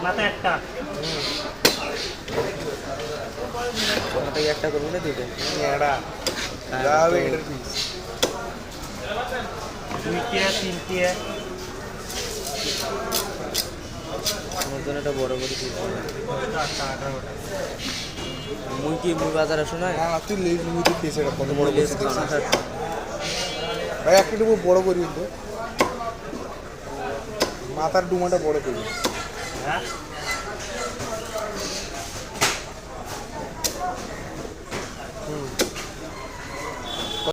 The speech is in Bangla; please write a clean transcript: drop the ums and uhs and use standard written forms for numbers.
মাথা একটা মাথায় একটা করবো না দুটো দুইটে তিনটে আমার জন্য একটা বড় করে দিয়েছে 18টা মুই কি মুই বাজার আসো না তুই লেজ মুড়ি দিয়েছে এটা কত বড় লেজ বড় খানা খাচ্ছি। ভাই একটু বড় করি কিন্তু মাথার ডুমাটা বড় করি হ্যাঁ